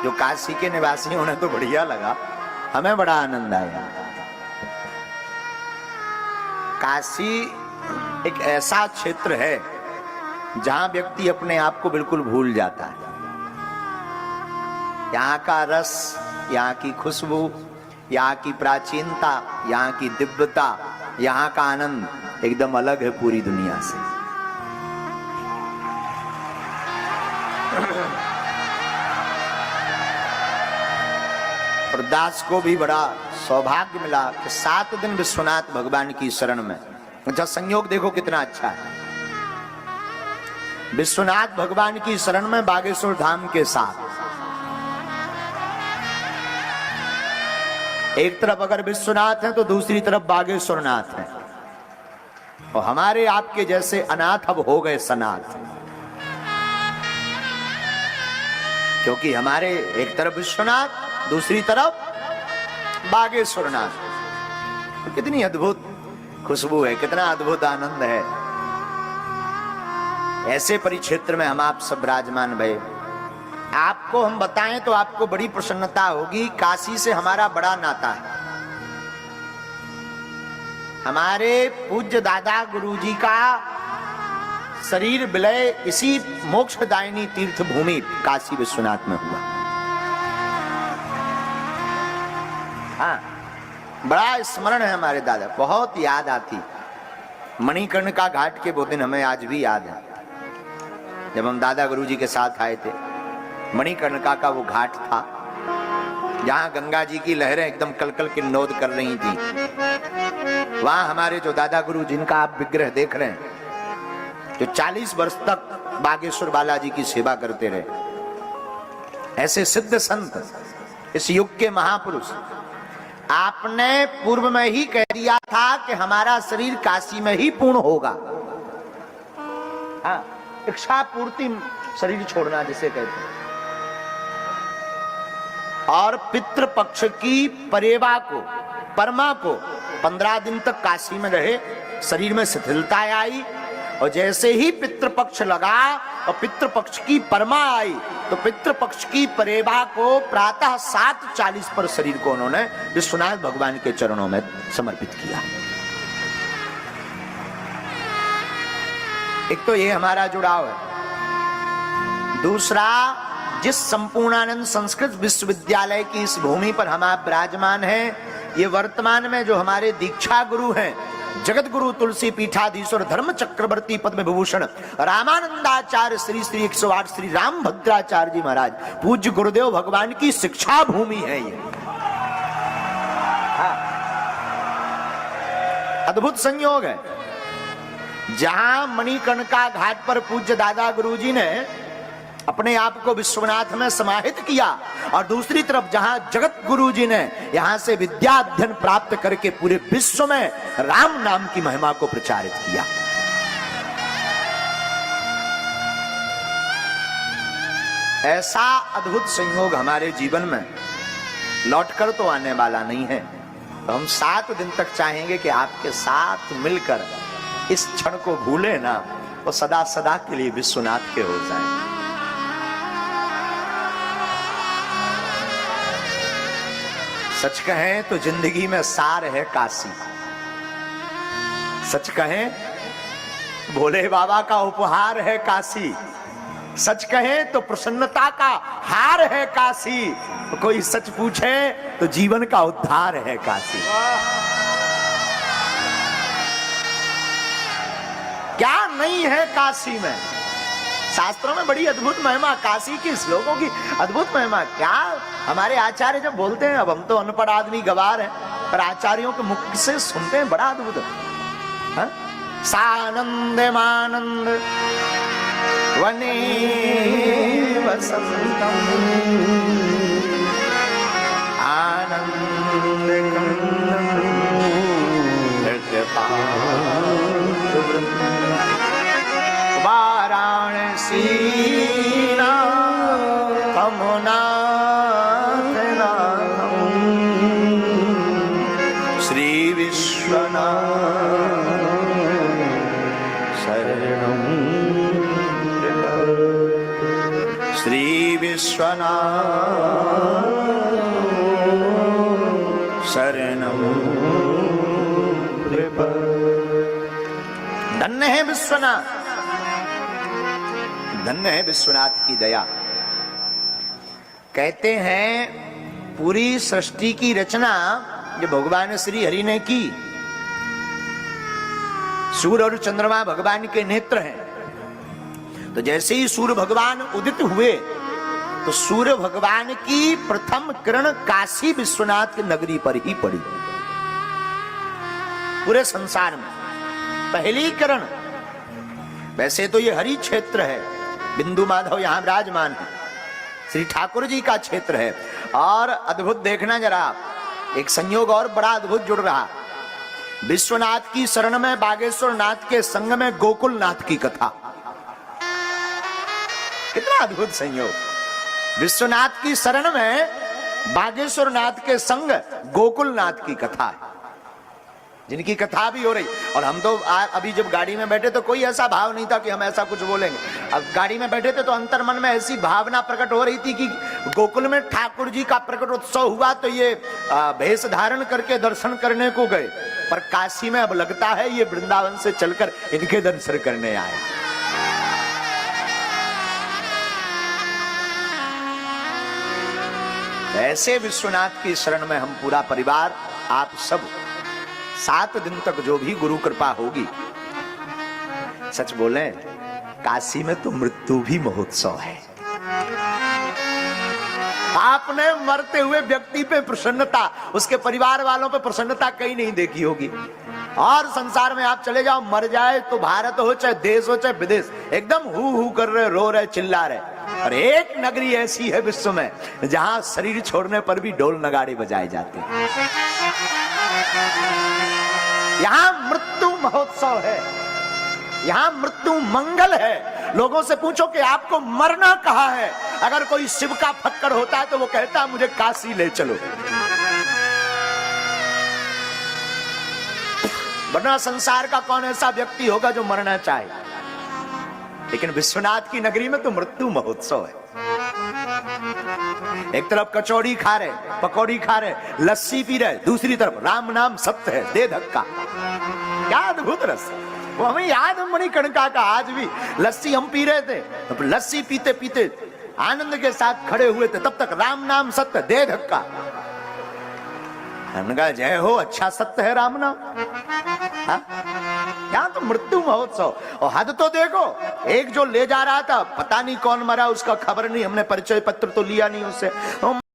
जो काशी के निवासी उन्हें तो बढ़िया लगा, हमें बड़ा आनंद आया। काशी एक ऐसा क्षेत्र है जहां व्यक्ति अपने आप को बिल्कुल भूल जाता है। यहाँ का रस, यहाँ की खुशबू, यहाँ की प्राचीनता, यहाँ की दिव्यता, यहाँ का आनंद एकदम अलग है पूरी दुनिया से। और दास को भी बड़ा सौभाग्य मिला कि 7 दिन विश्वनाथ भगवान की शरण में। अच्छा, संयोग देखो कितना अच्छा है। विश्वनाथ भगवान की शरण में बागेश्वर धाम के साथ। एक तरफ अगर विश्वनाथ है तो दूसरी तरफ बागेश्वर नाथ है। और हमारे आपके जैसे अनाथ अब हो गए सनाथ, क्योंकि हमारे एक तरफ विश्वनाथ, दूसरी तरफ बागेश्वर नाथ। तो कितनी अद्भुत खुशबू है, कितना अद्भुत आनंद है। ऐसे परिक्षेत्र में हम आप सब विराजमान भये। आपको हम बताएं तो आपको बड़ी प्रसन्नता होगी। काशी से हमारा बड़ा नाता है। हमारे पूज्य दादा गुरुजी का शरीर विलय इसी मोक्षदायिनी तीर्थ भूमि काशी विश्वनाथ में हुआ। हाँ, बड़ा स्मरण है हमारे दादा, बहुत याद आती। मणिकर्णिका घाट के वो दिन हमें आज भी याद है, जब हम दादा गुरुजी के साथ आए थे। मणिकर्णिका का वो घाट था जहां गंगा जी की लहरें एकदम कलकल किन्नौद कर रही थी। वहां हमारे जो दादा गुरु, जिनका आप विग्रह देख रहे हैं, जो 40 वर्ष तक बागेश्वर बालाजी की सेवा करते रहे, ऐसे सिद्ध संत, इस युग के महापुरुष। आपने पूर्व में ही कह दिया था कि हमारा शरीर काशी में ही पूर्ण होगा। हाँ, इच्छा पूर्ति शरीर छोड़ना जिसे कहते हैं। और पितृपक्ष की परेवा को, परमा को 15 दिन तक काशी में रहे, शरीर में शिथिलता आई। और जैसे ही पितृपक्ष लगा और पितृपक्ष की परमा आई, तो पितृपक्ष की परेवा को प्रातः 7:40 पर शरीर को उन्होंने विश्वनाथ भगवान के चरणों में समर्पित किया। एक तो ये हमारा जुड़ाव है। दूसरा, जिस संपूर्णानंद संस्कृत विश्वविद्यालय की इस भूमि पर हम आप विराजमान हैं, ये वर्तमान में जो हमारे दीक्षा गुरु हैं, जगत गुरु तुलसी पीठाधीश्वर धर्म चक्रवर्ती पद्म विभूषण रामानंदाचार्य श्री श्री 108 श्री राम भद्राचार्य जी महाराज, पूज्य गुरुदेव भगवान की शिक्षा भूमि है ये। हाँ, अद्भुत संयोग है। जहां मणिकर्णिका घाट पर पूज्य दादा गुरुजी ने अपने आप को विश्वनाथ में समाहित किया, और दूसरी तरफ जहां जगत गुरुजी ने यहां से विद्या अध्ययन प्राप्त करके पूरे विश्व में राम नाम की महिमा को प्रचारित किया। ऐसा अद्भुत संयोग हमारे जीवन में लौटकर तो आने वाला नहीं है। तो हम 7 दिन तक चाहेंगे कि आपके साथ मिलकर इस क्षण को भूले ना, और सदा सदा के लिए विश्वनाथ के हो जाएं। सच कहें तो जिंदगी में सार है काशी। सच कहें, भोले बाबा का उपहार है काशी। सच कहें तो प्रसन्नता का हार है काशी। तो कोई सच पूछे तो जीवन का उद्धार है काशी। क्या नहीं है काशी में? शास्त्रों में बड़ी अद्भुत महिमा, काशी की श्लोकों की अद्भुत महिमा। क्या हमारे आचार्य जब बोलते हैं, अब हम तो अनपढ़ आदमी गवार हैं, पर आचार्यों के मुख से सुनते हैं, बड़ा अद्भुत। सानंद मानंद वने वसंतम आनंद वाराणसी कमुनाथ नाथम श्री विश्वनाथ शरणं श्री विश्वनाथ शरणम धन्य है विश्वनाथ, धन्य है विश्वनाथ की दया। कहते हैं पूरी सृष्टि की रचना जो भगवान श्री हरि ने की, सूर्य और चंद्रमा भगवान के नेत्र हैं। तो जैसे ही सूर्य भगवान उदित हुए तो सूर्य भगवान की प्रथम किरण काशी विश्वनाथ की नगरी पर ही पड़ी। पूरे संसार में पहली किरण। वैसे तो ये हरि क्षेत्र है, बिंदु माधव यहां विराजमान है, श्री ठाकुर जी का क्षेत्र है। और अद्भुत देखना जरा, एक संयोग और बड़ा अद्भुत जुड़ रहा। विश्वनाथ की शरण में बागेश्वर नाथ के संग में गोकुल नाथ की कथा। कितना अद्भुत संयोग। विश्वनाथ की शरण में बागेश्वर नाथ के संग गोकुल नाथ की कथा है, जिनकी कथा भी हो रही। और हम तो अभी जब गाड़ी में बैठे तो कोई ऐसा भाव नहीं था कि हम ऐसा कुछ बोलेंगे। अब गाड़ी में बैठे थे तो अंतर्मन में ऐसी भावना प्रकट हो रही थी कि गोकुल में ठाकुर जी का प्रकट उत्सव हुआ तो ये भेष धारण करके दर्शन करने को गए, पर काशी में अब लगता है ये वृंदावन से चलकर इनके दर्शन करने आए। ऐसे विश्वनाथ की शरण में हम पूरा परिवार, आप सब 7 दिन तक जो भी गुरु कृपा होगी, सच बोले काशी में तो मृत्यु भी महोत्सव है। आपने मरते हुए व्यक्ति पे प्रसन्नता, उसके परिवार वालों पे प्रसन्नता कहीं नहीं देखी होगी। और संसार में आप चले जाओ, मर जाए तो भारत हो चाहे देश हो चाहे विदेश, एकदम हु कर रहे, रो रहे, चिल्ला रहे। और एक नगरी ऐसी है विश्व में जहां शरीर छोड़ने पर भी ढोल नगाड़े बजाए जाते हैं। यहां मृत्यु महोत्सव है, यहां मृत्यु मंगल है। लोगों से पूछो कि आपको मरना कहां है, अगर कोई शिव का फक्कर होता है तो वो कहता मुझे काशी ले चलो। वरना संसार का कौन ऐसा व्यक्ति होगा जो मरना चाहे। लेकिन विश्वनाथ की नगरी में तो मृत्यु महोत्सव है। एक तरफ कचौड़ी खा रहे, पकौड़ी खा रहे, लस्सी पी रहे, दूसरी तरफ राम नाम सत्य है, दे धक्का। क्या अद्भुत रस। वो हमें याद है मणिकर्णिका का, आज भी लस्सी हम पी रहे थे, तो लस्सी पीते पीते आनंद के साथ खड़े हुए थे, तब तक राम नाम सत्य, दे धक्का। हमने कहा जय हो, अच्छा सत्य है राम नाम। यहाँ तो मृत्यु महोत्सव। और हद तो देखो, एक जो ले जा रहा था पता नहीं कौन मरा, उसका खबर नहीं, हमने परिचय पत्र तो लिया नहीं उससे।